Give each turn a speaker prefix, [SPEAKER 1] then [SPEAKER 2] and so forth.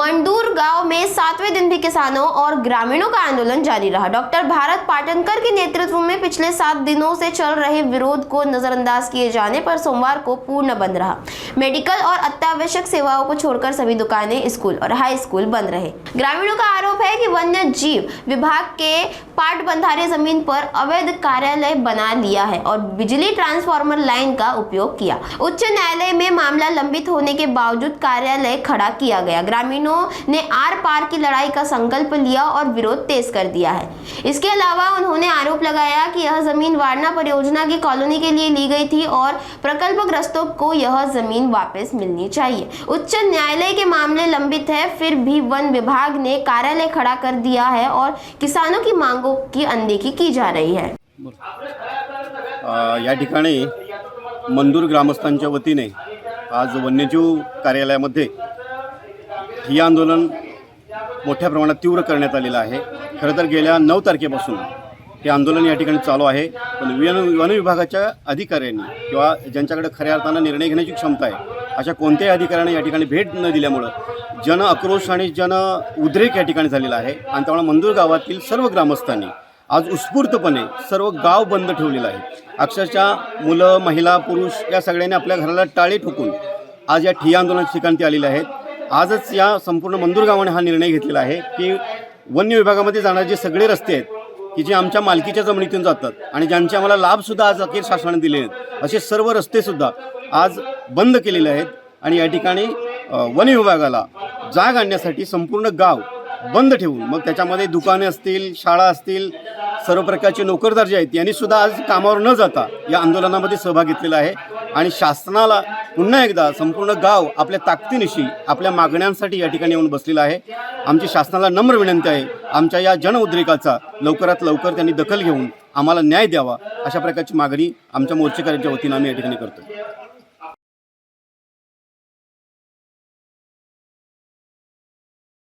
[SPEAKER 1] मंडूर गांव में 7वें दिन भी किसानों और ग्रामीणों का आंदोलन जारी रहा। डॉक्टर भारत पाटनकर के नेतृत्व में पिछले 7 दिनों से चल रहे विरोध को नजरअंदाज किए जाने पर सोमवार को पूर्ण बंद रहा। मेडिकल और अत्यावश्यक सेवाओं को छोड़कर सभी दुकानें, स्कूल और हाई स्कूल बंद रहे। ग्रामीणों का आरोप है कि वन्य जीव विभाग के पाट बंधारे जमीन पर अवैध कार्यालय बना लिया है और बिजली ट्रांसफार्मर लाइन का उपयोग किया। उच्च न्यायालय में मामला लंबित होने के बावजूद कार्यालय खड़ा किया गया। ग्रामीणों ने आर पार की लड़ाई का संकल्प लिया और विरोध तेज कर दिया है। इसके अलावा उन्होंने आरोप लगाया कि यह जमीन वारणा परियोजना की कॉलोनी के लिए ली गई थी और प्रकल्पग्रस्तों को यह जमीन वापस मिलनी चाहिए। उच्च न्यायालय के मामले लंबित है, फिर भी वन विभाग ने कार्यालय खड़ा कर दिया है और किसानों की मांगों की अनदेखी की जा रही है।
[SPEAKER 2] या ठिकाणी मंदूर ग्रामस्थांच्या वतीने आज वन्यजीव कार्यालयामध्ये ठिय्या आंदोलन मोठ्या प्रमाणात तीव्र करण्यात आलेलं आहे। खरं तर गेल्या 9 तारखेपासून हे आंदोलन या ठिकाणी चालू आहे, पण वन विभागाच्या अधिकाऱ्यांनी किंवा ज्यांच्याकडे खऱ्या अर्थानं निर्णय घेण्याची क्षमता आहे अशा कोणत्याही अधिकाऱ्यांनी या ठिकाणी भेट न दिल्यामुळं जन आक्रोश आणि जन उद्रेक या ठिकाणी झालेला आहे आणि त्यामुळे मंदूर गावातील सर्व ग्रामस्थांनी आज उत्स्फूर्तपणे सर्व गाव बंद ठेवलेलं आहे। अक्षरशः मुलं, महिला, पुरुष या सगळ्यांनी आपल्या घराला टाळे ठोकून आज या ठिय्या आंदोलनाच्या ठिकाणी ते आलेले आहेत। आजच या संपूर्ण मंदूर गावाने हा निर्णय घेतलेला आहे की वन्य विभागामध्ये जाणारे जे सगळे रस्ते आहेत की जे आमच्या मालकीच्या जमिनीतून जातात आणि ज्यांचे आम्हाला लाभसुद्धा आज अखेर शासनाने दिले आहेत असे सर्व रस्तेसुद्धा आज बंद केलेले आहेत आणि या ठिकाणी वन विभागाला जाग आणण्यासाठी संपूर्ण गाव बंद ठेवून मग त्याच्यामध्ये दुकाने असतील, शाळा असतील, सर्व प्रकारचे नोकरदार जे आहेत यांनी सुद्धा आज कामावर न जाता या आंदोलनामध्ये सहभाग घेतलेला आहे आणि शासनाला पुन्हा एकदा संपूर्ण गाव आपल्या ताकदीनिशी आपल्या मागण्यांसाठी या ठिकाणी येऊन बसलेला आहे। आमची शासनाला नम्र विनंती आहे, आमच्या या जनउद्रेकाचा लवकरात लवकर त्यांनी दखल घेऊन आम्हाला न्याय द्यावा अशा प्रकारची मागणी आमच्या मोर्चेकऱ्यांच्या वतीनं आम्ही या ठिकाणी करतो।